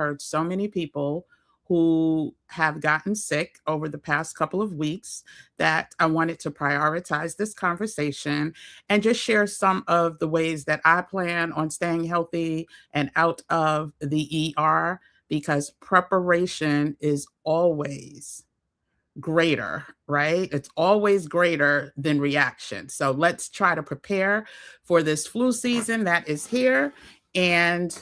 heard so many people who have gotten sick over the past couple of weeks that I wanted to prioritize this conversation and just share some of the ways that I plan on staying healthy and out of the ER, because preparation is always greater, right? It's always greater than reaction. So let's try to prepare for this flu season that is here. And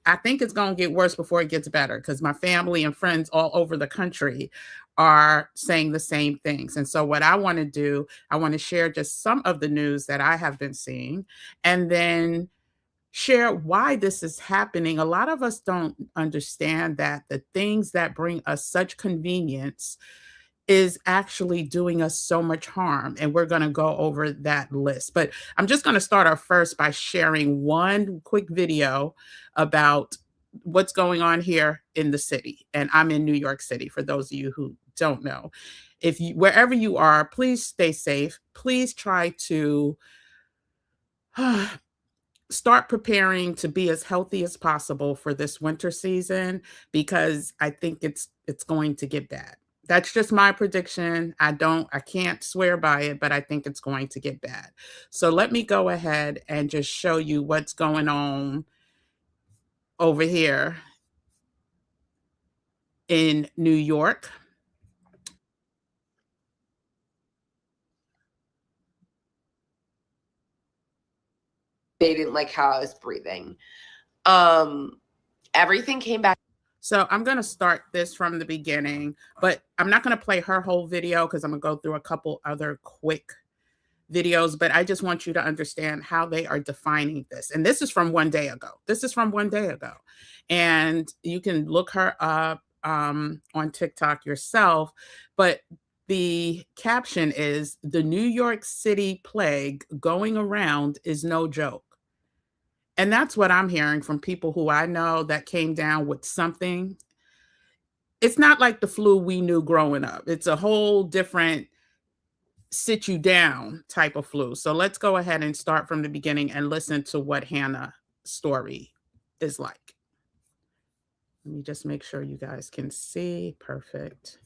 I think it's going to get worse before it gets better, because my family and friends all over the country are saying the same things. And so what I want to do, I want to share just some of the news that I have been seeing, and then share why this is happening. A lot of us don't understand that the things that bring us such convenience is actually doing us so much harm. And we're going to go over that list. But I'm just going to start off first by sharing one quick video about what's going on here in the city. And I'm in New York City, for those of you who don't know. If you, wherever you are, please stay safe. Please try to start preparing to be as healthy as possible for this winter season, because I think it's going to get bad. That's just my prediction. I can't swear by it, but I think it's going to get bad. So let me go ahead and just show you what's going on over here in New York. They didn't like how I was breathing. Everything came back. So I'm going to start this from the beginning, but I'm not going to play her whole video because I'm going to go through a couple other quick videos, but I just want you to understand how they are defining this. And this is from one day ago. And you can look her up on TikTok yourself, but the caption is, "The New York City plague going around is no joke." And that's what I'm hearing from people who I know that came down with something. It's not like the flu we knew growing up. It's a whole different sit you down type of flu. So let's go ahead and start from the beginning and listen to what Hannah's story is like. Let me just make sure you guys can see. Perfect.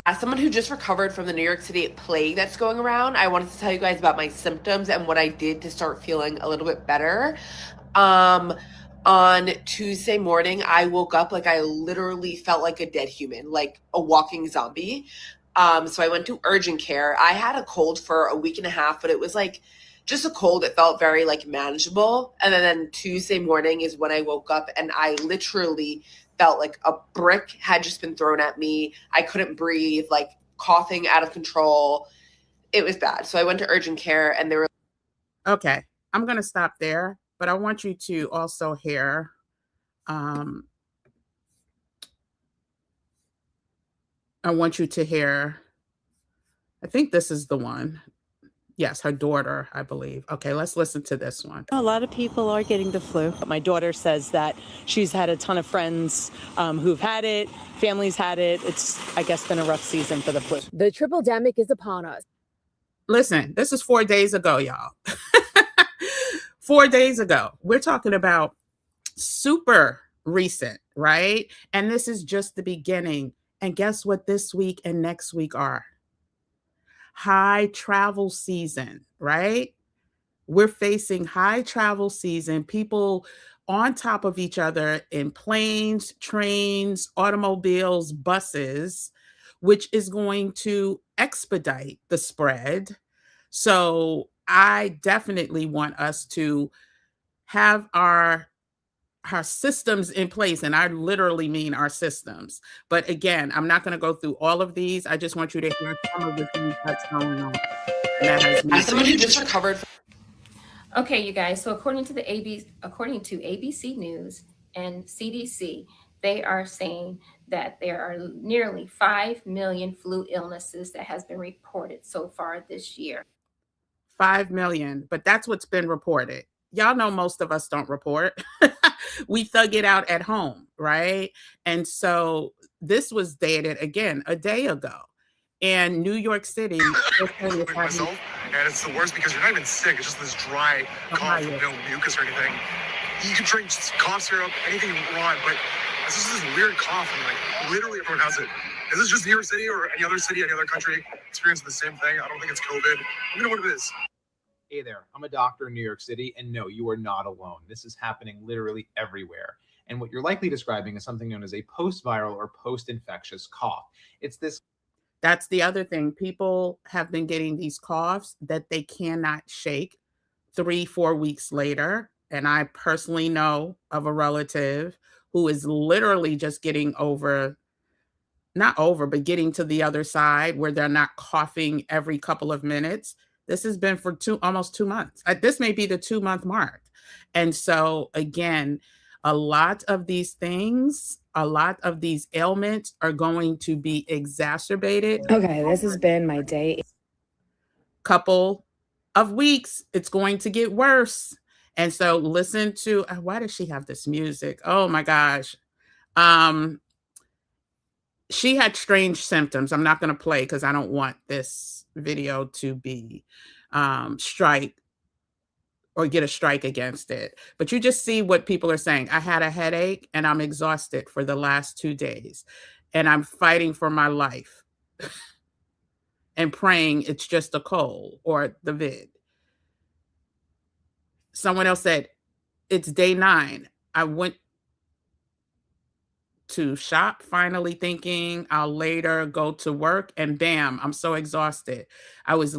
As someone who just recovered from the New York City plague that's going around, I wanted to tell you guys about my symptoms and what I did to start feeling a little bit better. On Tuesday morning, I woke up like I literally felt like a dead human, like a walking zombie. So I went to urgent care. I had a cold for a week and a half, but it was like just a cold. It felt very like manageable. And then Tuesday morning is when I woke up and I literally felt like a brick had just been thrown at me. I couldn't breathe, like coughing out of control. It was bad. So I went to urgent care and they were... Okay, I'm going to stop there, but I want you to also hear I think this is the one. Yes, her daughter, I believe. Okay, let's listen to this one. A lot of people are getting the flu. My daughter says that she's had a ton of friends who've had it, families had it. It's, I guess, been a rough season for the flu. The triple-demic is upon us. Listen, this is 4 days ago, y'all. 4 days ago. We're talking about super recent, right? And this is just the beginning. And guess what this week and next week are? High travel season, right? We're facing high travel season, people on top of each other in planes, trains, automobiles, buses, which is going to expedite the spread. So I definitely want us to have our systems in place, and I literally mean our systems. But again, I'm not going to go through all of these. I just want you to hear some of the things that's going on. And that has As someone who just recovered. Okay, you guys. So according to ABC News and CDC, they are saying that there are nearly 5 million flu illnesses that has been reported so far this year. 5 million, but that's what's been reported. Y'all know most of us don't report. We thug it out at home, right? And so this was dated, again, a day ago. And New York City... and it's the worst because you're not even sick. It's just this dry cough with no mucus or anything. You can drink cough syrup, anything you want, but this is this weird cough, and like literally everyone has it. Is this just New York City or any other city, any other country experiencing the same thing? I don't think it's COVID. Let me know what it is. Hey there, I'm a doctor in New York City, and no, you are not alone. This is happening literally everywhere. And what you're likely describing is something known as a post-viral or post-infectious cough. It's this. That's the other thing. People have been getting these coughs that they cannot shake 3-4 weeks later. And I personally know of a relative who is literally just getting over, not over, but getting to the other side where they're not coughing every couple of minutes. This has been for almost 2 months. This may be the 2-month mark. And so again, a lot of these things, a lot of these ailments are going to be exacerbated. Okay, this has been my day. Couple of weeks, it's going to get worse. And so listen to, why does she have this music? Oh my gosh. She had strange symptoms. I'm not going to play because I don't want this video to be strike or get a strike against it. But you just see what people are saying. I had a headache and I'm exhausted for the last 2 days and I'm fighting for my life and praying it's just a cold or the vid. Someone else said, it's day 9. I went to shop, finally thinking I'll later go to work, and bam, I'm so exhausted. I was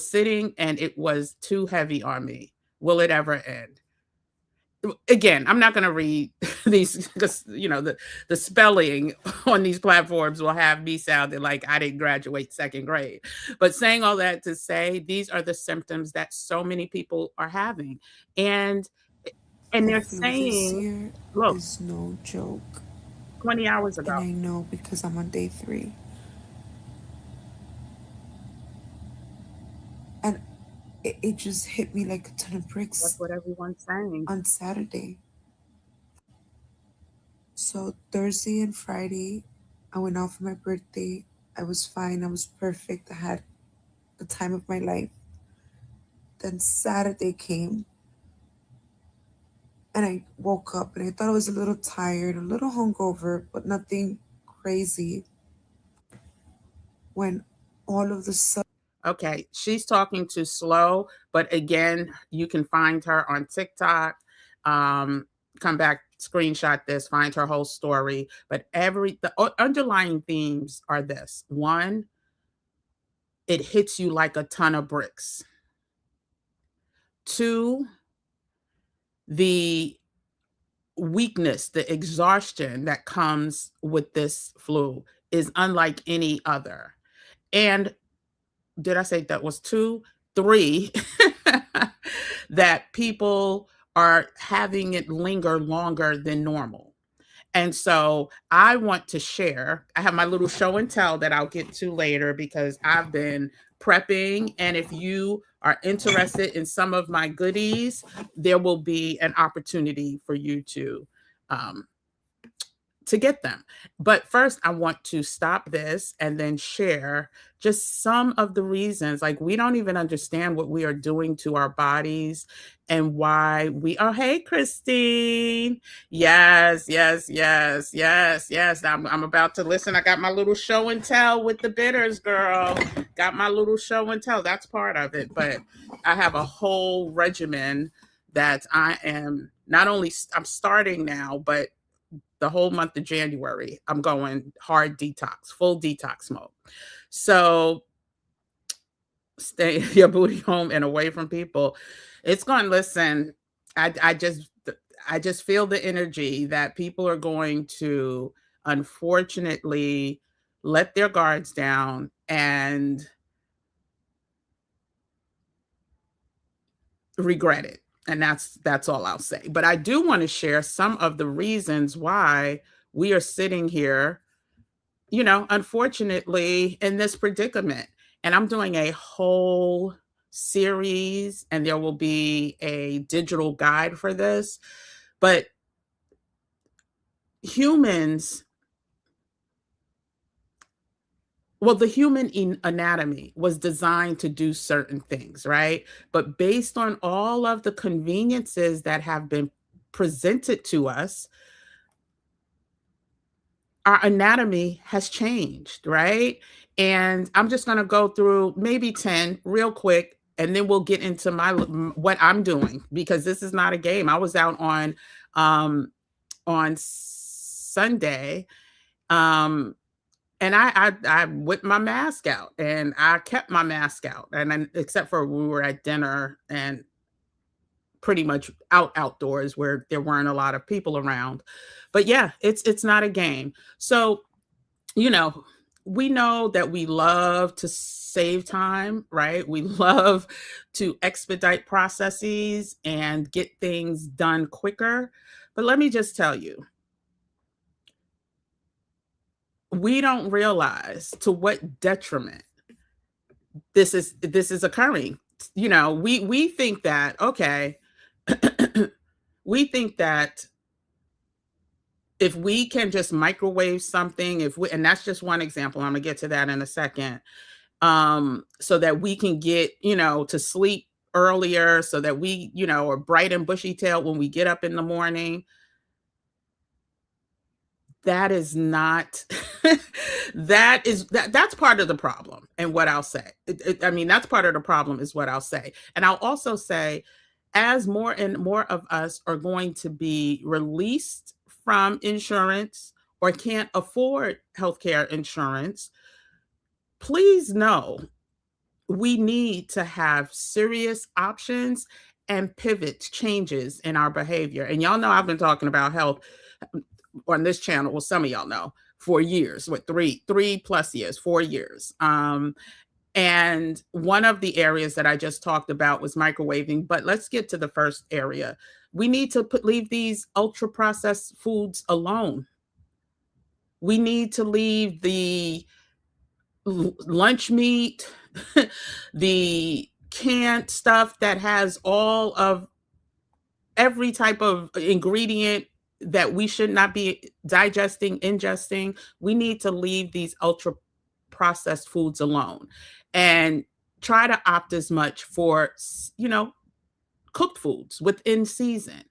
sitting and it was too heavy on me. Will it ever end? Again, I'm not going to read these because, the spelling on these platforms will have me sounding like I didn't graduate 2nd grade. But saying all that to say, these are the symptoms that so many people are having. And they're saying, look, it's no joke. 20 hours ago. And I know because I'm on day 3. And it just hit me like a ton of bricks. That's what everyone's saying. On Saturday. So Thursday and Friday, I went out for my birthday. I was fine. I was perfect. I had the time of my life. Then Saturday came. And I woke up and I thought I was a little tired, a little hungover, but nothing crazy. When all of the sudden. Okay, she's talking too slow, but again, you can find her on TikTok. Come back, screenshot this, find her whole story. But the underlying themes are this. 1, it hits you like a ton of bricks. 2, the weakness, the exhaustion that comes with this flu is unlike any other. And did I say that was 2? 3, that people are having it linger longer than normal. And so I want to share, I have my little show and tell that I'll get to later because I've been prepping. And if you are interested in some of my goodies, there will be an opportunity for you to get them. But first, I want to stop this and then share just some of the reasons. Like, we don't even understand what we are doing to our bodies and why we are. Hey, Christine. Yes. I'm about to listen. I got my little show and tell with the bitters, girl. Got my little show and tell. That's part of it. But I have a whole regimen that I'm starting now, but the whole month of January, I'm going hard detox, full detox mode. So stay your booty home and away from people. It's going, listen, I just feel the energy that people are going to, unfortunately, let their guards down and regret it. And that's all I'll say. But I do want to share some of the reasons why we are sitting here, unfortunately, in this predicament. And I'm doing a whole series, and there will be a digital guide for this. But humans, the human anatomy was designed to do certain things, right? But based on all of the conveniences that have been presented to us, our anatomy has changed, right? And I'm just going to go through maybe 10 real quick, and then we'll get into what I'm doing, because this is not a game. I was out on Sunday, and I whipped my mask out, and I kept my mask out, and then, except for we were at dinner and pretty much outdoors where there weren't a lot of people around. But yeah, it's not a game. So, you know, we know that we love to save time, right? We love to expedite processes and get things done quicker. But let me just tell you, we don't realize to what detriment this is occurring. We think that, okay, we think that if we can just microwave something, and that's just one example, I'm gonna get to that in a second, so that we can get, to sleep earlier, so that we, are bright and bushy tailed when we get up in the morning. That is not, that's part of the problem. And what I'll say, that's part of the problem is what I'll say. And I'll also say, as more and more of us are going to be released from insurance or can't afford healthcare insurance, please know we need to have serious options and pivots, changes in our behavior. And y'all know I've been talking about health on this channel, well, some of y'all know, for years, 3+ years, 4 years. And one of the areas that I just talked about was microwaving, but let's get to the first area. We need to leave these ultra processed foods alone. We need to leave the lunch meat, the canned stuff that has all of every type of ingredient that we should not be ingesting. We need to leave these ultra processed foods alone and try to opt as much for, cooked foods within season.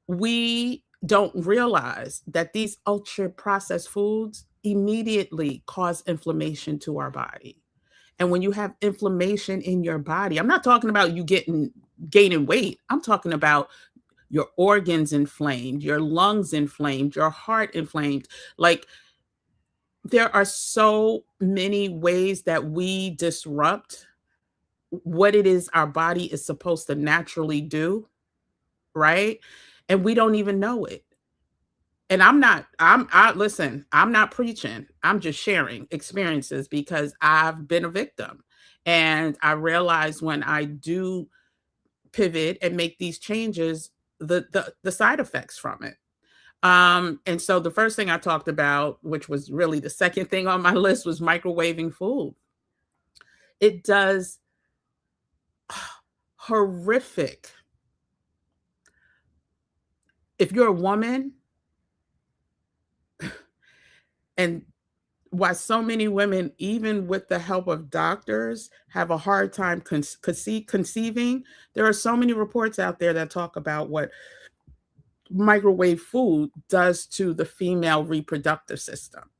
We don't realize that these ultra processed foods immediately cause inflammation to our body. And when you have inflammation in your body, I'm not talking about you gaining weight. I'm talking about your organs inflamed, your lungs inflamed, your heart inflamed. Like, there are so many ways that we disrupt what it is our body is supposed to naturally do, right? And we don't even know it. And listen, I'm not preaching. I'm just sharing experiences because I've been a victim. And I realize when I do pivot and make these changes, the side effects from it. And so the first thing I talked about, which was really the second thing on my list, was microwaving food. It does horrific. If you're a woman, and why so many women, even with the help of doctors, have a hard time conceiving, there are so many reports out there that talk about what microwave food does to the female reproductive system.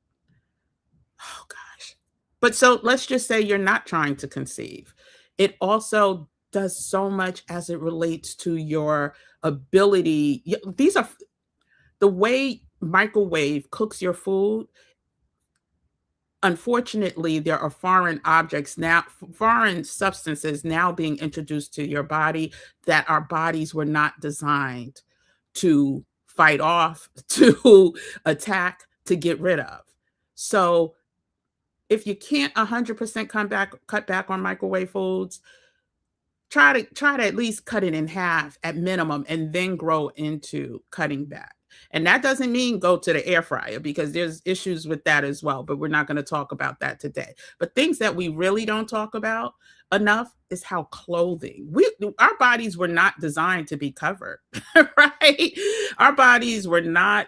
Oh gosh. But so let's just say you're not trying to conceive. It also does so much as it relates to your ability. These are the way microwave cooks your food. Unfortunately, there are foreign substances now being introduced to your body that our bodies were not designed to fight off, to attack, to get rid of. So if you can't 100% cut back on microwave foods, try to at least cut it in half at minimum, and then grow into cutting back. And that doesn't mean go to the air fryer, because there's issues with that as well, but we're not going to talk about that today. But things that we really don't talk about enough is how clothing, our bodies were not designed to be covered, right? Our bodies were not,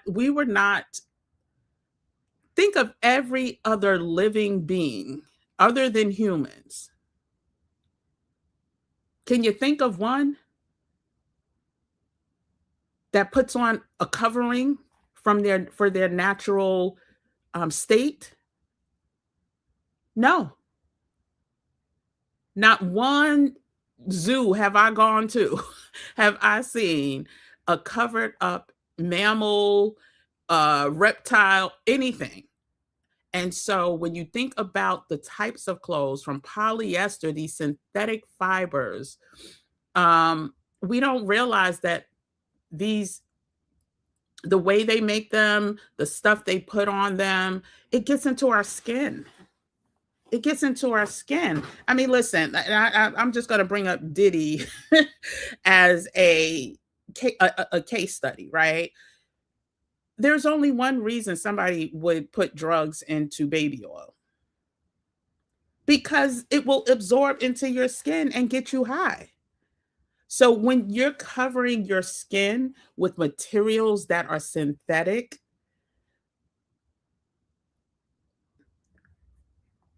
think of every other living being other than humans. Can you think of one? that puts on a covering for their natural state? No. Not one zoo have I gone to, have I seen a covered up mammal, reptile, anything. And so when you think about the types of clothes from polyester, these synthetic fibers, we don't realize that these, the way they make them, the stuff they put on them, it gets into our skin. It gets into our skin. I mean, listen, I'm just going to bring up Diddy as a case study, right? There's only one reason somebody would put drugs into baby oil, because it will absorb into your skin and get you high. So when you're covering your skin with materials that are synthetic,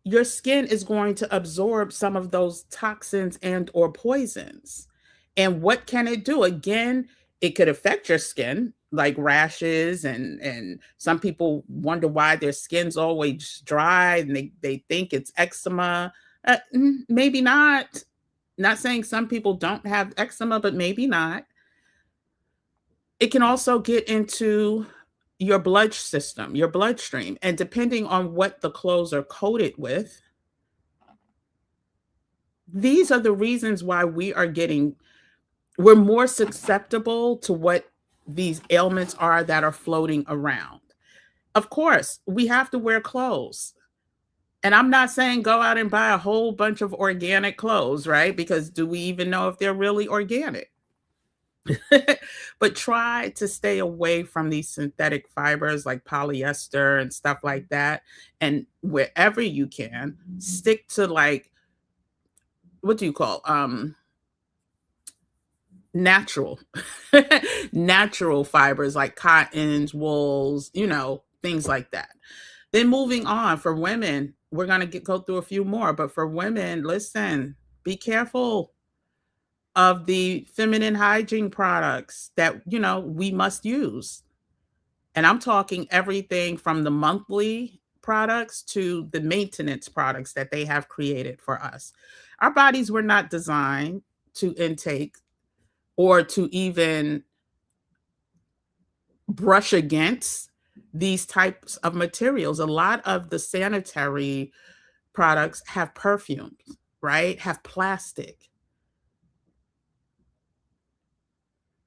your skin is going to absorb some of those toxins and or poisons. And what can it do? Again, it could affect your skin, like rashes, and some people wonder why their skin's always dry and they think it's eczema. Maybe not. Not saying some people don't have eczema, but maybe not. It can also get into your blood system, your bloodstream, and depending on what the clothes are coated with, these are the reasons why we're more susceptible to what these ailments are that are floating around. Of course, we have to wear clothes. And I'm not saying go out and buy a whole bunch of organic clothes, right? Because do we even know if they're really organic? But try to stay away from these synthetic fibers like polyester and stuff like that. And wherever you can, stick to, like, what do you call natural natural fibers like cottons, wools, things like that. Then moving on, for women, we're going to go through a few more, but for women, listen, be careful of the feminine hygiene products that, we must use. And I'm talking everything from the monthly products to the maintenance products that they have created for us. Our bodies were not designed to intake or to even brush against these types of materials. A lot of the sanitary products have perfumes, right? Have plastic.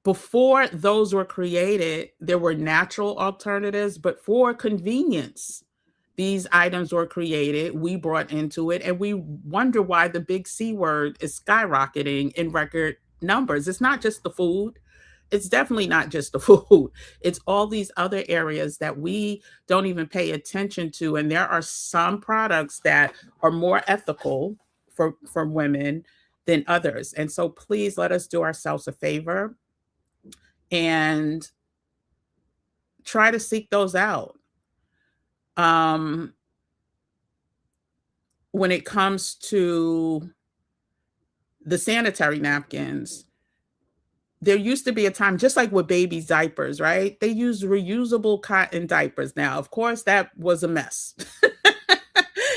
Before those were created, there were natural alternatives, but for convenience, these items were created, we brought into it, and we wonder why the big C word is skyrocketing in record numbers. It's not just the food. It's definitely not just the food. It's all these other areas that we don't even pay attention to. And there are some products that are more ethical for women than others. And so please let us do ourselves a favor and try to seek those out. When it comes to the sanitary napkins, there used to be a time, just like with babies' diapers, right? They use reusable cotton diapers. Now, of course, that was a mess.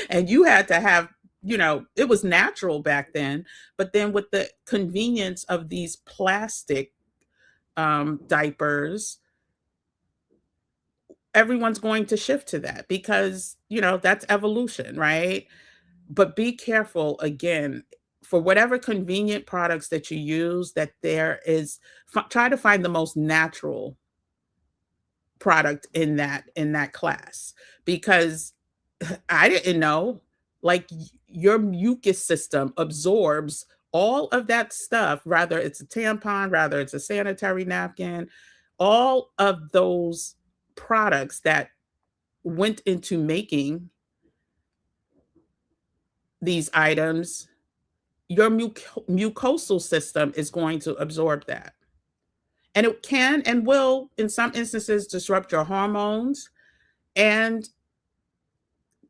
And you had to have, it was natural back then. But then with the convenience of these plastic diapers, everyone's going to shift to that because, that's evolution, right? But be careful, again, for whatever convenient products that you use, that there is, try to find the most natural product in that class, because I didn't know, like, your mucus system absorbs all of that stuff, rather it's a tampon, rather it's a sanitary napkin, all of those products that went into making these items, your mucosal system is going to absorb that. And it can and will, in some instances, disrupt your hormones and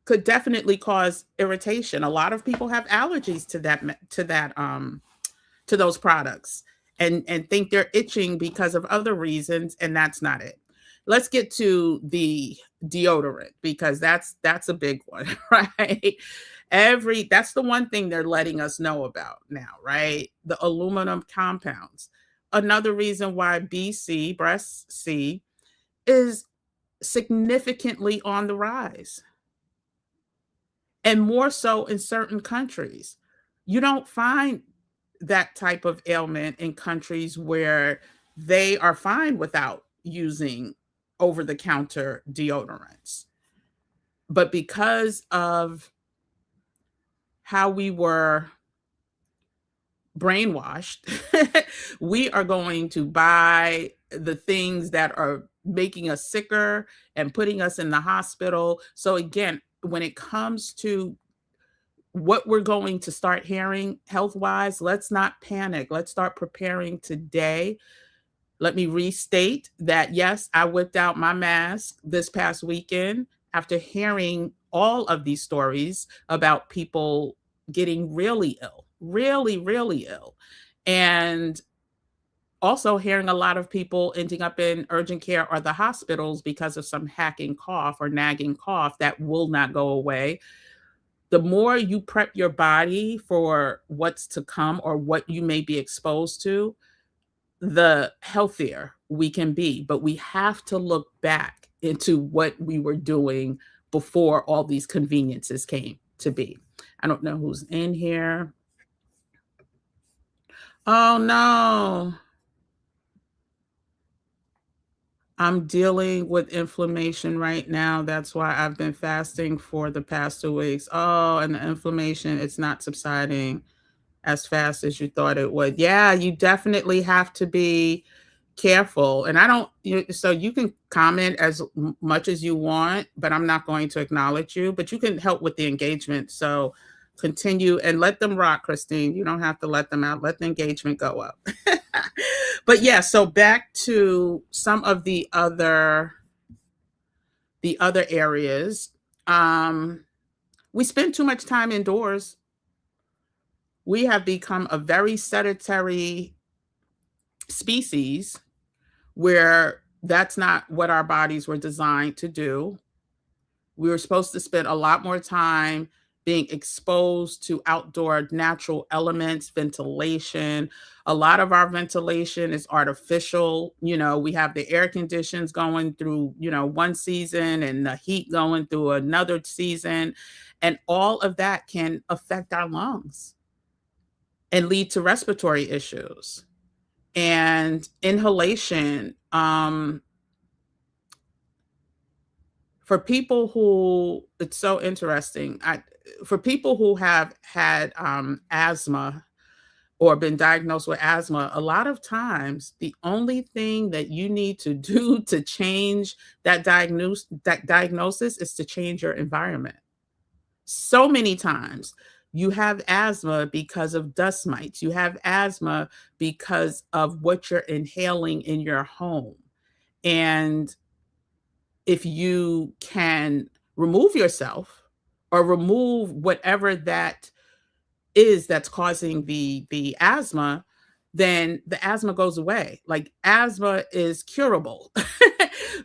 could definitely cause irritation. A lot of people have allergies to those products. and think they're itching because of other reasons, and that's not it. Let's get to the deodorant, because that's a big one, right? That's the one thing they're letting us know about now, right? The aluminum compounds. Another reason why BC, breast C, is significantly on the rise, and more so in certain countries. You don't find that type of ailment in countries where they are fine without using over-the-counter deodorants. But because of how we were brainwashed, we are going to buy the things that are making us sicker and putting us in the hospital. So again, when it comes to what we're going to start hearing health-wise, let's not panic. Let's start preparing today. Let me restate that, yes, I whipped out my mask this past weekend after hearing all of these stories about people getting really ill, really, really ill. And also hearing a lot of people ending up in urgent care or the hospitals because of some hacking cough or nagging cough that will not go away. The more you prep your body for what's to come or what you may be exposed to, the healthier we can be. But we have to look back into what we were doing before all these conveniences came to be. I don't know who's in here. Oh no. I'm dealing with inflammation right now. That's why I've been fasting for the past 2 weeks. Oh, and the inflammation, it's not subsiding as fast as you thought it would. Yeah, you definitely have to be careful. And I don't, so you can comment as much as you want, but I'm not going to acknowledge you, but you can help with the engagement. So continue and let them rock, Christine. You don't have to let them out. Let the engagement go up. But yeah, so back to some of the other areas. We spend too much time indoors. We have become a very sedentary species where that's not what our bodies were designed to do. We were supposed to spend a lot more time being exposed to outdoor natural elements, ventilation. A lot of our ventilation is artificial. We have the air conditions going through, one season and the heat going through another season. And all of that can affect our lungs and lead to respiratory issues. And inhalation, for people who, it's so interesting, for people who have had asthma or been diagnosed with asthma, a lot of times the only thing that you need to do to change that diagnosis is to change your environment. So many times you have asthma because of dust mites. You have asthma because of what you're inhaling in your home. And if you can remove yourself or remove whatever that is that's causing the asthma, then the asthma goes away. Like, asthma is curable.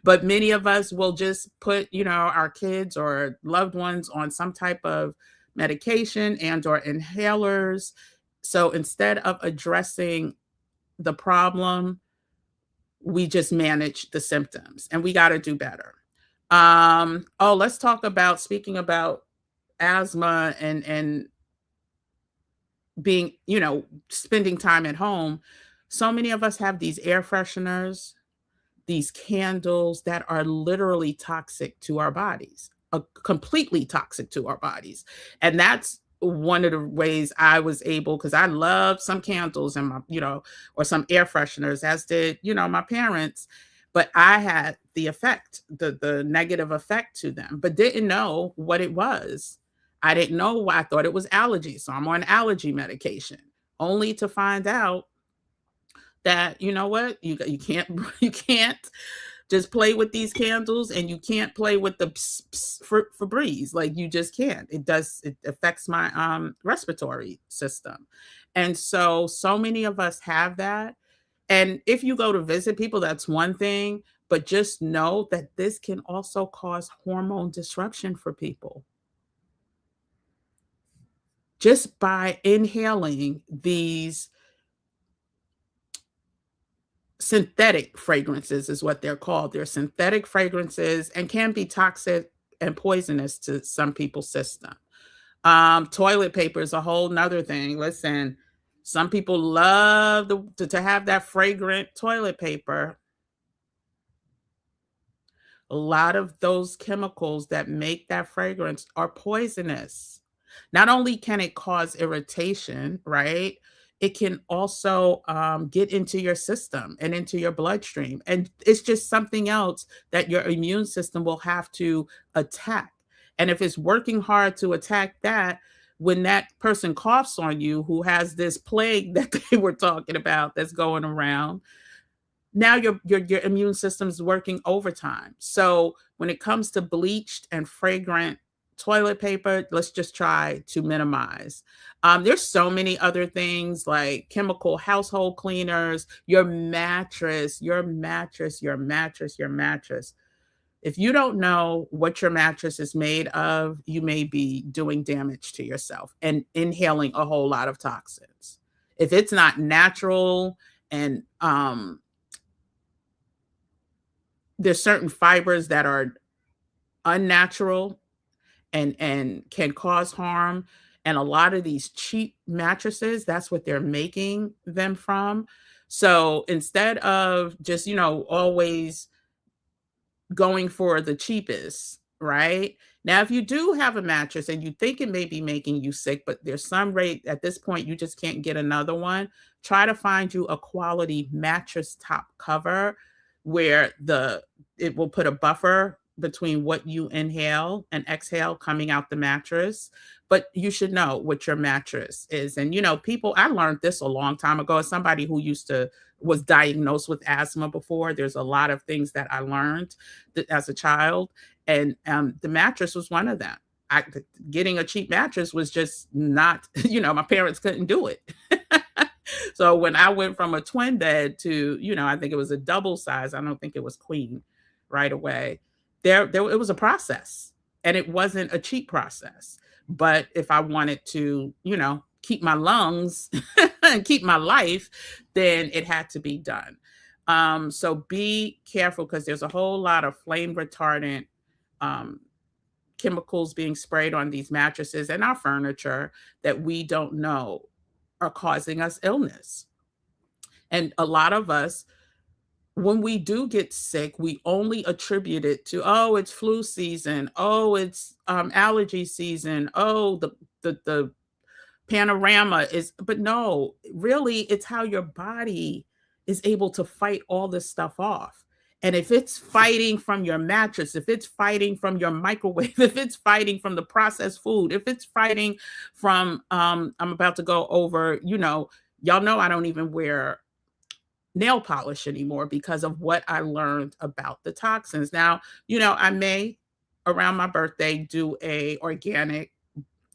But many of us will just put, our kids or loved ones on some type of medication and or inhalers. So instead of addressing the problem, we just manage the symptoms, and we got to do better. Let's talk about, speaking about asthma and being, spending time at home. So many of us have these air fresheners, these candles that are literally toxic to our bodies, completely toxic to our bodies. And that's one of the ways I was able, because I love some candles and my, or some air fresheners, as did, my parents. But I had the effect, the negative effect to them, but didn't know what it was. I didn't know why. I thought it was allergy. So I'm on allergy medication, only to find out that, you know what, you can't just play with these candles, and you can't play with the Febreze. Like, you just can't. It affects my respiratory system. And so many of us have that. And if you go to visit people, that's one thing, but just know that this can also cause hormone disruption for people. Just by inhaling these synthetic fragrances is what they're called. They're synthetic fragrances and can be toxic and poisonous to some people's system. Toilet paper is a whole nother thing. Listen, some people love to have that fragrant toilet paper. A lot of those chemicals that make that fragrance are poisonous. Not only can it cause irritation, right? It can also get into your system and into your bloodstream. And it's just something else that your immune system will have to attack. And if it's working hard to attack that, when that person coughs on you who has this plague that they were talking about that's going around, now your immune system is working overtime. So when it comes to bleached and fragrant toilet paper, let's just try to minimize. There's so many other things like chemical household cleaners, your mattress. If you don't know what your mattress is made of, you may be doing damage to yourself and inhaling a whole lot of toxins. If it's not natural and there's certain fibers that are unnatural and can cause harm. And a lot of these cheap mattresses, that's what they're making them from. So instead of just, always going for the cheapest, right? Now, if you do have a mattress and you think it may be making you sick, but there's some rate at this point, you just can't get another one, try to find you a quality mattress top cover where it will put a buffer between what you inhale and exhale coming out the mattress. But you should know what your mattress is. And, I learned this a long time ago as somebody who was diagnosed with asthma before. There's a lot of things that I learned as a child. And the mattress was one of them. Getting a cheap mattress was just not, my parents couldn't do it. So when I went from a twin bed to, I think it was a double size, I don't think it was queen right away. It was a process, and it wasn't a cheap process. But if I wanted to, keep my lungs and keep my life, then it had to be done. So be careful because there's a whole lot of flame retardant chemicals being sprayed on these mattresses and our furniture that we don't know are causing us illness. And a lot of us, when we do get sick, we only attribute it to, oh, it's flu season. Oh, it's allergy season. Oh, the panorama is, but no, really, it's how your body is able to fight all this stuff off. And if it's fighting from your mattress, if it's fighting from your microwave, if it's fighting from the processed food, if it's fighting from, I'm about to go over, y'all know I don't even wear nail polish anymore because of what I learned about the toxins. Now, I may around my birthday do a organic,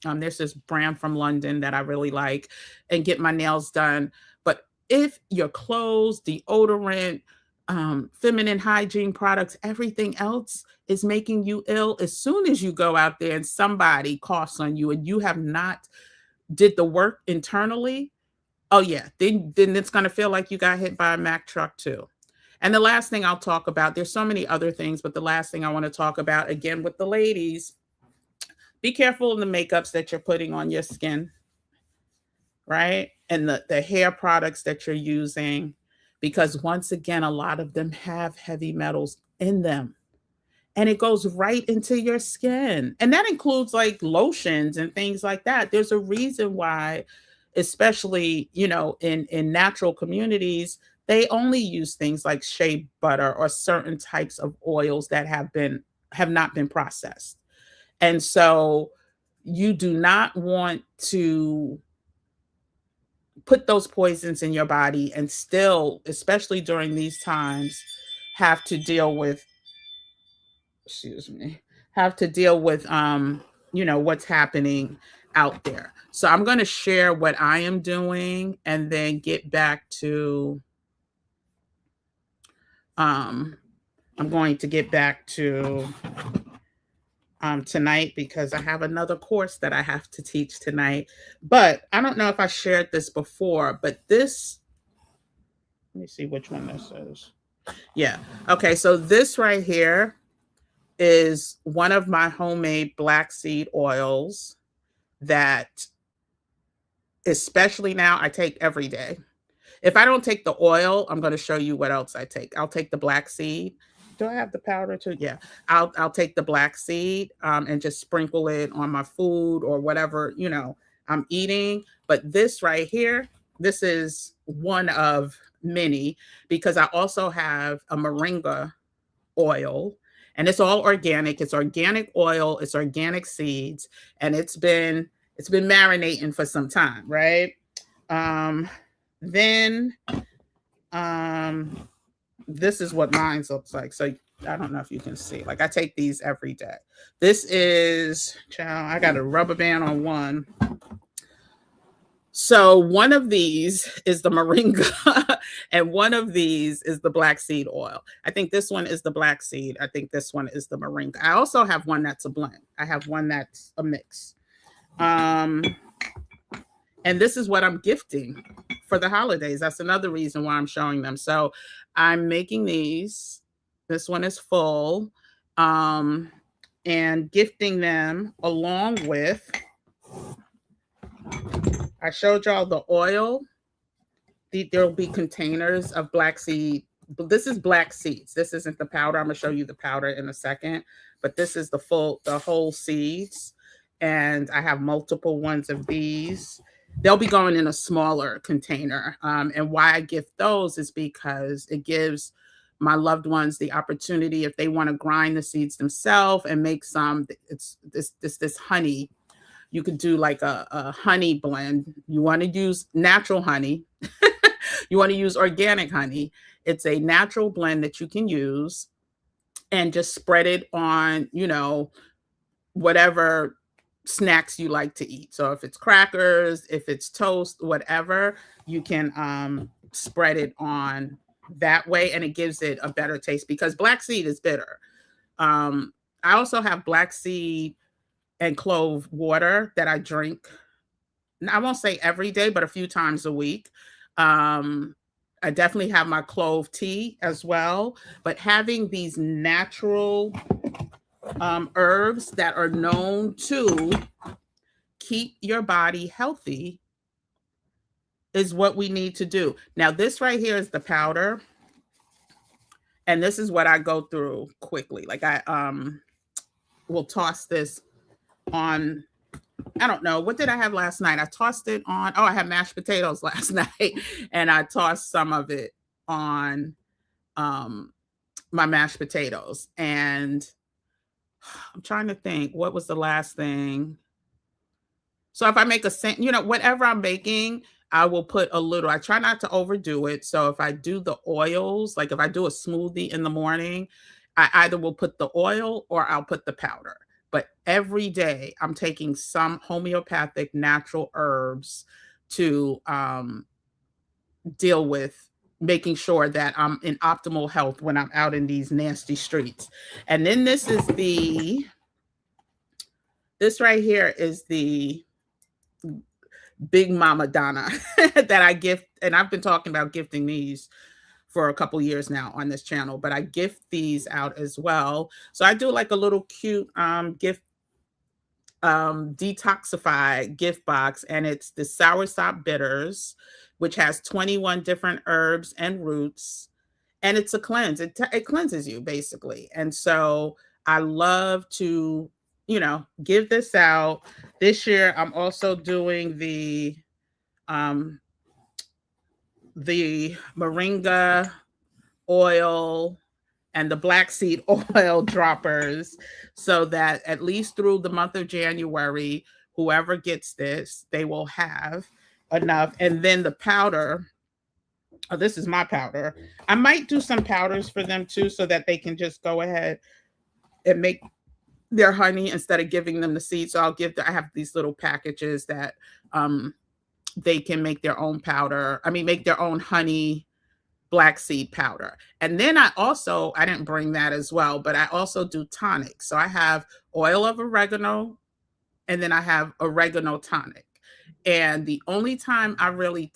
there's this brand from London that I really like, and get my nails done. But if your clothes, deodorant, feminine hygiene products, everything else is making you ill, as soon as you go out there and somebody coughs on you and you have not did the work internally, oh yeah, then it's going to feel like you got hit by a Mack truck too. And the last thing I'll talk about, there's so many other things, but the last thing I want to talk about, again, with the ladies, be careful of the makeups that you're putting on your skin, right? And the hair products that you're using, because once again, a lot of them have heavy metals in them. And it goes right into your skin. And that includes like lotions and things like that. There's a reason why, especially, in natural communities, they only use things like shea butter or certain types of oils that have not been processed. And so you do not want to put those poisons in your body and still, especially during these times, have to deal with what's happening out there. So I'm going to share what I am doing and then get back to I'm going to get back to tonight because I have another course that I have to teach tonight. But I don't know if I shared this before, but this, let me see which one this is. Yeah. Okay. So this right here is one of my homemade black seed oils that, especially now, I take every day. If I don't take the oil, I'm going to show you what else I take. I'll take the black seed. Do I have the powder too? Yeah. I'll take the black seed and just sprinkle it on my food or whatever, you know, I'm eating. But this right here, this is one of many because I also have a moringa oil, and it's all organic. It's organic oil, it's organic seeds, and it's been marinating for some time, right? Then this is what mine looks like. So I don't know if you can see. Like I take these every day. This is, child, I got a rubber band on one. So one of these is the moringa and one of these is the black seed oil. I think this one is the black seed. I think this one is the moringa. I also have one that's a blend. I have one that's a mix. And this is what I'm gifting for the holidays. That's another reason why I'm showing them. So I'm making these. This one is full. And gifting them along with, I showed y'all the oil. There'll be containers of black seed. This is black seeds. This isn't the powder. I'm gonna show you the powder in a second, but this is the whole seeds. And I have multiple ones of these. They'll be going in a smaller container. And why I gift those is because it gives my loved ones the opportunity, if they want to grind the seeds themselves and make some, it's this honey. You could do like a honey blend. You want to use natural honey. You want to use organic honey. It's a natural blend that you can use and just spread it on, you know, whatever snacks you like to eat. So if it's crackers, if it's toast, whatever, you can spread it on that way, and it gives it a better taste because black seed is bitter. I also have black seed and clove water that I drink. I won't say every day, but a few times a week. I definitely have my clove tea as well, but having these natural herbs that are known to keep your body healthy is what we need to do. Now, this right here is the powder. And this is what I go through quickly. Like I will toss this on, I don't know, what did I have last night? I tossed it on, I had mashed potatoes last night, and I tossed some of it on my mashed potatoes. And I'm trying to think, what was the last thing? So if I make you know, whatever I'm making, I will put a little, I try not to overdo it. So if I do the oils, like if I do a smoothie in the morning, I either will put the oil or I'll put the powder. But every day I'm taking some homeopathic natural herbs to deal with making sure that I'm in optimal health when I'm out in these nasty streets. And then this right here is the Big Mama Donna that I gift. And I've been talking about gifting these for a couple years now on this channel, but I gift these out as well. So I do like a little cute gift, detoxify gift box, and it's the Soursop Bitters, which has 21 different herbs and roots, and it's a cleanse. It cleanses you basically. And so I love to, you know, give this out. This year, I'm also doing the moringa oil and the black seed oil droppers, so that at least through the month of January, whoever gets this, they will have enough. And then the powder, oh, this is my powder. I might do some powders for them too, so that they can just go ahead and make their honey instead of giving them the seeds. So I have these little packages that they can make their own powder. I mean, make their own honey black seed powder. And then I didn't bring that as well, but I also do tonic. So I have oil of oregano, and then I have oregano tonic. And the only time I really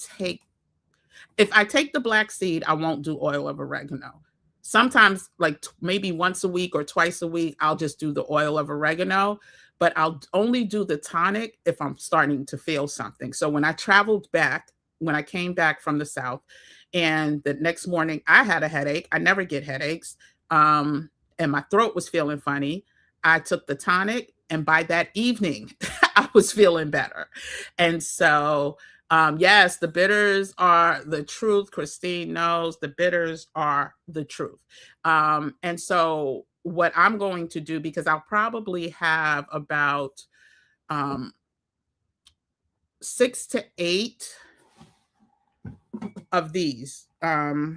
if I take the black seed, I won't do oil of oregano. Sometimes, like maybe once a week or twice a week, I'll just do the oil of oregano, but I'll only do the tonic if I'm starting to feel something. So when I came back from the South, and the next morning I had a headache. I never get headaches. And my throat was feeling funny. I took the tonic, and by that evening, I was feeling better. And so, yes, the bitters are the truth. Christine knows the bitters are the truth. And so what I'm going to do, because I'll probably have about 6 to 8 of these. I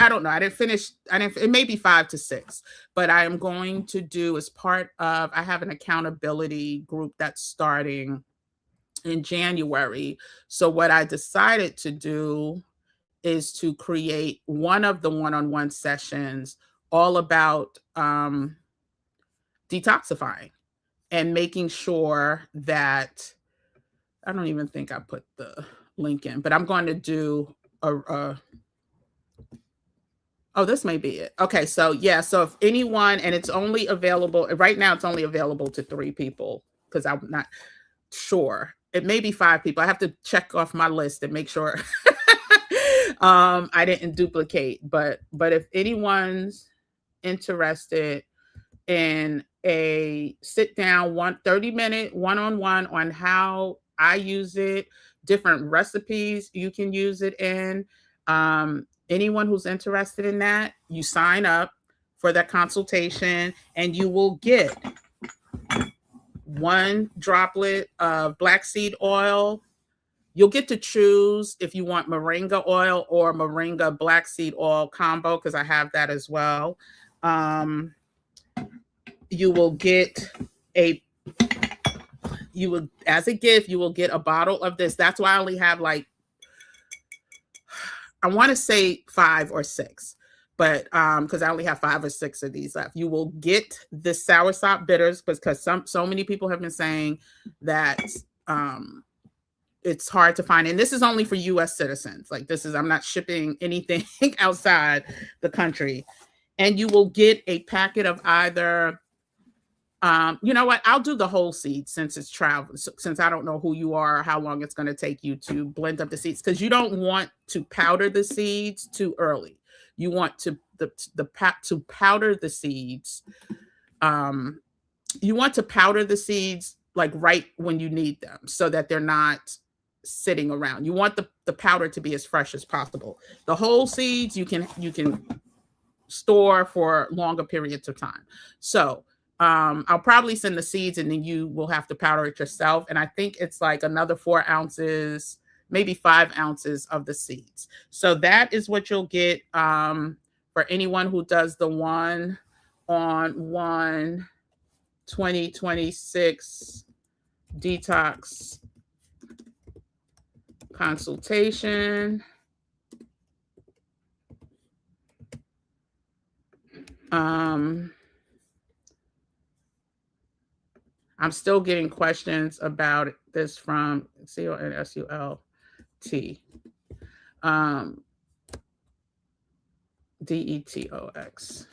don't know. I didn't finish. It may be 5 to 6, but I am going to do as part of, I have an accountability group that's starting in January. So what I decided to do is to create one of the one-on-one sessions all about detoxifying and making sure that, I don't even think I put the link in, but I'm going to do oh, this may be it. Okay, so yeah, so if anyone, and it's only available, right now it's only available to 3 people, because I'm not sure. It may be 5 people. I have to check off my list and make sure I didn't duplicate. But if anyone's interested in a sit down 30-minute one-on-one on how I use it, different recipes you can use it in, anyone who's interested in that, you sign up for that consultation, and you will get 1 droplet of black seed oil. You'll get to choose if you want moringa oil or moringa black seed oil combo, because I have that as well. You will get as a gift, you will get a bottle of this. That's why I only have, like, I want to say 5 or 6, but because I only have 5 or 6 of these left. You will get the soursop bitters, because so many people have been saying that it's hard to find. And this is only for US citizens. Like, I'm not shipping anything outside the country. And you will get a packet of either, you know what? I'll do the whole seed since it's travel. Since I don't know who you are, or how long it's going to take you to blend up the seeds, because you don't want to powder the seeds too early. You want to powder the seeds. You want to powder the seeds like right when you need them, so that they're not sitting around. You want the powder to be as fresh as possible. The whole seeds you can store for longer periods of time. So I'll probably send the seeds, and then you will have to powder it yourself. And I think it's like another 4 ounces, maybe 5 ounces of the seeds. So that is what you'll get for anyone who does the 1-on-1 2026 detox consultation. I'm still getting questions about this from CONSULT, DETOX,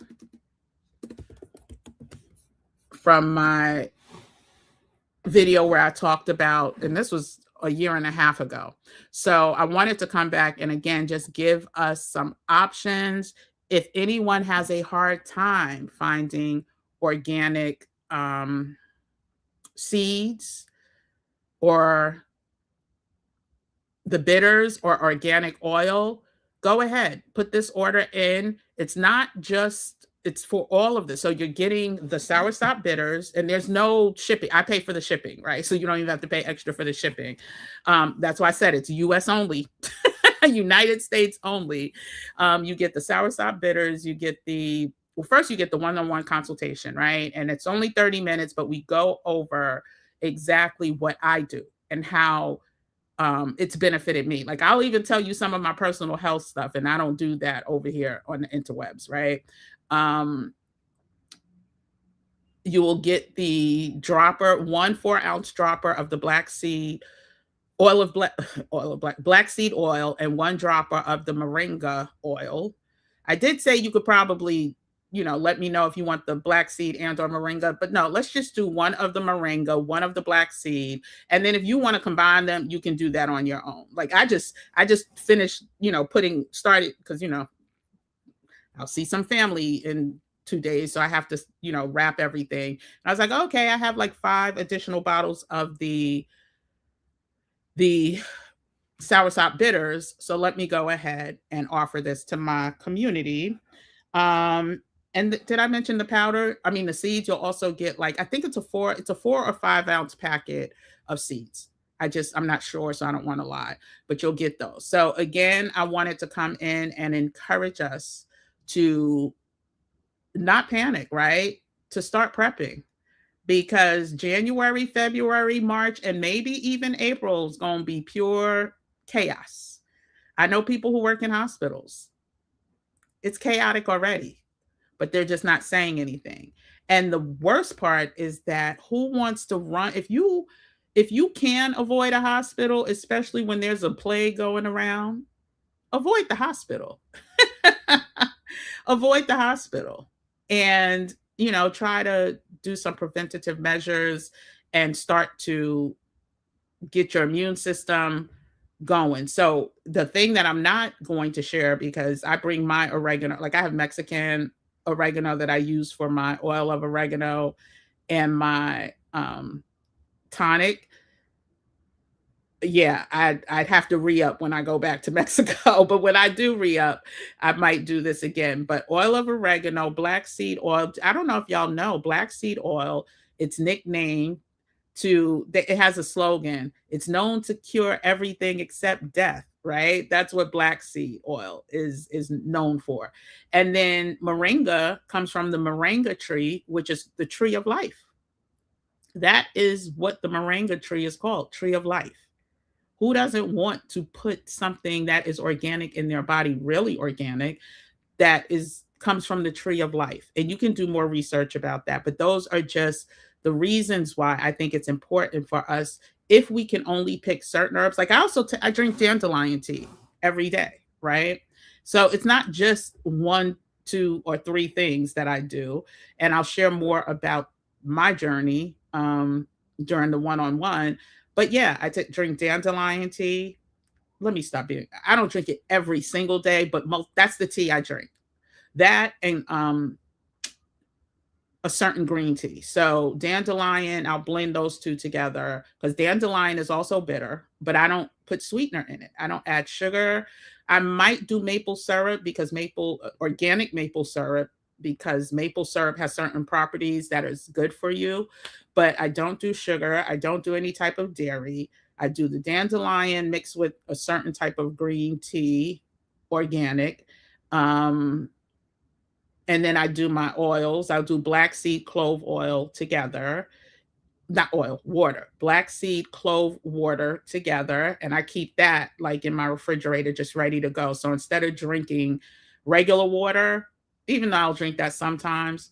from my video where I talked about, and this was a year and a half ago. So I wanted to come back and again, just give us some options. If anyone has a hard time finding organic seeds or the bitters or organic oil, go ahead, put this order in. It's not just, it's for all of this. So you're getting the soursop bitters, and there's no shipping. I pay for the shipping, right? So you don't even have to pay extra for the shipping. That's why I said it's US only, United States only. You get the soursop bitters, you get first you get the one-on-one consultation, right? And it's only 30 minutes, but we go over exactly what I do and how it's benefited me. Like, I'll even tell you some of my personal health stuff, and I don't do that over here on the interwebs, right? You will get the dropper, 1 4-ounce dropper of the black seed oil of black seed oil, and 1 dropper of the moringa oil. I did say you could probably, let me know if you want the black seed and or moringa, but no, let's just do 1 of the moringa, 1 of the black seed. And then if you want to combine them, you can do that on your own. Like, I just finished, started because, I'll see some family in 2 days. So I have to, wrap everything. And I was like, okay, I have like 5 additional bottles of the soursop bitters. So let me go ahead and offer this to my community. And did I mention the powder? I mean, the seeds, you'll also get like, I think it's a 4 or 5 ounce packet of seeds. I'm not sure, so I don't want to lie, but you'll get those. So again, I wanted to come in and encourage us to not panic, right? To start prepping, because January, February, March, and maybe even April is going to be pure chaos. I know people who work in hospitals. It's chaotic already, but they're just not saying anything. And the worst part is that who wants to run? If you can avoid a hospital, especially when there's a plague going around, avoid the hospital. Avoid the hospital. And, try to do some preventative measures and start to get your immune system going. So the thing that I'm not going to share, because I bring my oregano, like I have Mexican oregano that I use for my oil of oregano and my tonic. Yeah, I'd have to re-up when I go back to Mexico. But when I do re-up, I might do this again. But oil of oregano, black seed oil. I don't know if y'all know black seed oil. It's nicknamed it has a slogan. It's known to cure everything except death, right? That's what black seed oil is known for. And then moringa comes from the moringa tree, which is the tree of life. That is what the moringa tree is called, tree of life. Who doesn't want to put something that is organic in their body, really organic, that comes from the tree of life? And you can do more research about that. But those are just the reasons why I think it's important for us, if we can only pick certain herbs. Like I drink dandelion tea every day, right? So it's not just 1, 2, or 3 things that I do. And I'll share more about my journey during the one-on-one. But yeah, I drink dandelion tea. Let me stop being, I don't drink it every single day, but that's the tea I drink. That and a certain green tea. So dandelion, I'll blend those 2 together, because dandelion is also bitter, but I don't put sweetener in it. I don't add sugar. I might do maple syrup, because organic maple syrup, because maple syrup has certain properties that is good for you, but I don't do sugar. I don't do any type of dairy. I do the dandelion mixed with a certain type of green tea, organic. And then I do my oils. I'll do black seed clove oil together. Not oil, water. Black seed clove water together. And I keep that like in my refrigerator, just ready to go. So instead of drinking regular water, even though I'll drink that sometimes,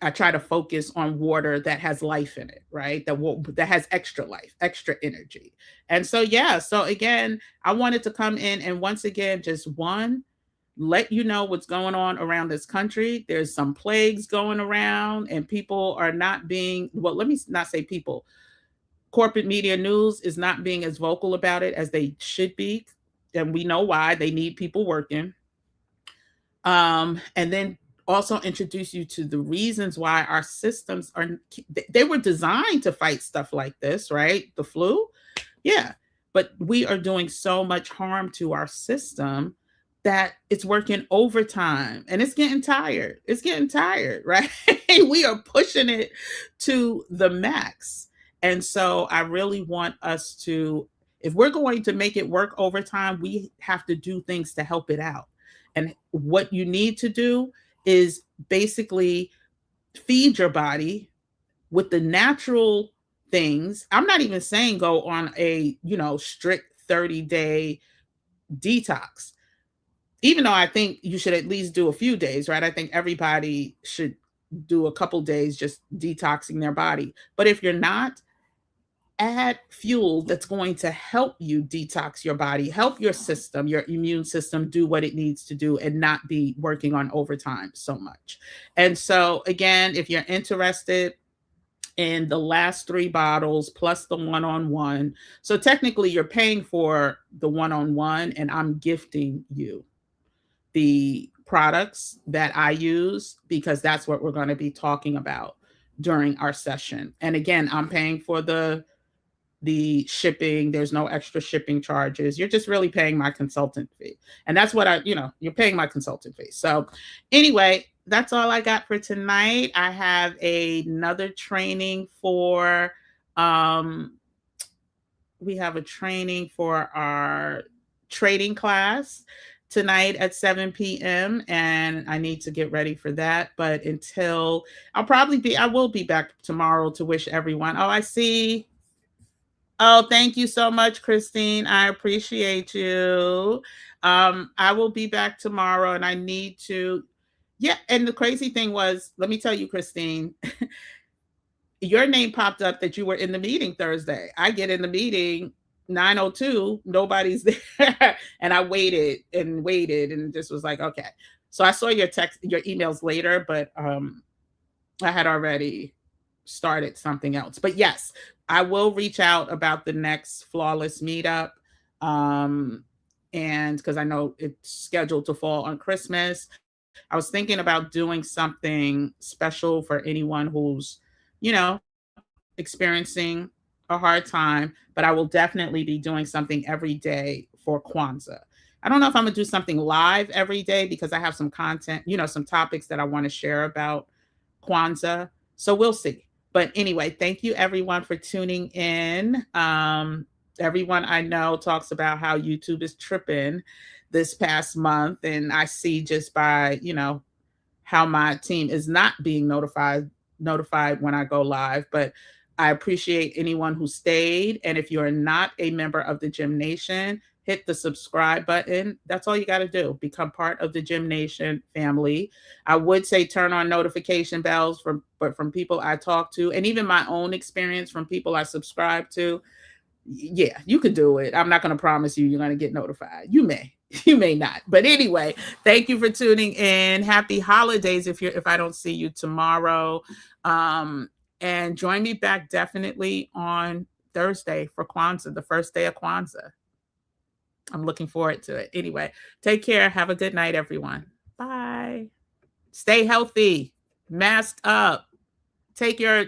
I try to focus on water that has life in it, right? That has extra life, extra energy. And so, yeah. So again, I wanted to come in and once again, just let you know what's going on around this country. There's some plagues going around and people are not being, well, let me not say people. Corporate media news is not being as vocal about it as they should be. And we know why. They need people working. And then also introduce you to the reasons why our systems they were designed to fight stuff like this, right? The flu. Yeah. But we are doing so much harm to our system that it's working overtime and it's getting tired. It's getting tired, right? We are pushing it to the max. And so I really want us to, if we're going to make it work overtime, we have to do things to help it out. And what you need to do is basically feed your body with the natural things. I'm not even saying go on a, strict 30-day detox, even though I think you should at least do a few days, right? I think everybody should do a couple days just detoxing their body. But if you're not, add fuel that's going to help you detox your body, help your system, your immune system do what it needs to do and not be working on overtime so much. And so, again, if you're interested in the last 3 bottles plus the one-on-one, so technically you're paying for the one-on-one and I'm gifting you the products that I use because that's what we're going to be talking about during our session. And again, I'm paying for the shipping. There's no extra shipping charges. You're just really paying my consultant fee. And that's what you're paying my consultant fee. So anyway, that's all I got for tonight. I have another training for, we have a training for our trading class tonight at 7 p.m. and I need to get ready for that. But until I will be back tomorrow to wish everyone. Oh, I see. Oh, thank you so much, Christine. I appreciate you. I will be back tomorrow and I need to, and the crazy thing was, let me tell you, Christine, your name popped up that you were in the meeting Thursday. I get in the meeting 9:02, nobody's there. And I waited and just was like, okay. So I saw your emails later, but I had already started something else. But yes, I will reach out about the next Flawless meetup. And because I know it's scheduled to fall on Christmas. I was thinking about doing something special for anyone who's, experiencing a hard time, but I will definitely be doing something every day for Kwanzaa. I don't know if I'm gonna do something live every day because I have some content, some topics that I want to share about Kwanzaa. So we'll see. But anyway, thank you everyone for tuning in. Everyone I know talks about how YouTube is tripping this past month. And I see just by, how my team is not being notified when I go live. But I appreciate anyone who stayed. And if you're not a member of the Gym Nation, hit the subscribe button. That's all you got to do. Become part of the Gym Nation family. I would say turn on notification bells from people I talk to, and even my own experience from people I subscribe to. Yeah, you could do it. I'm not going to promise you're going to get notified. You may not. But anyway, thank you for tuning in. Happy holidays if I don't see you tomorrow. And join me back definitely on Thursday for Kwanzaa, the first day of Kwanzaa. I'm looking forward to it. Anyway, take care. Have a good night, everyone. Bye. Stay healthy. Mask up. Take your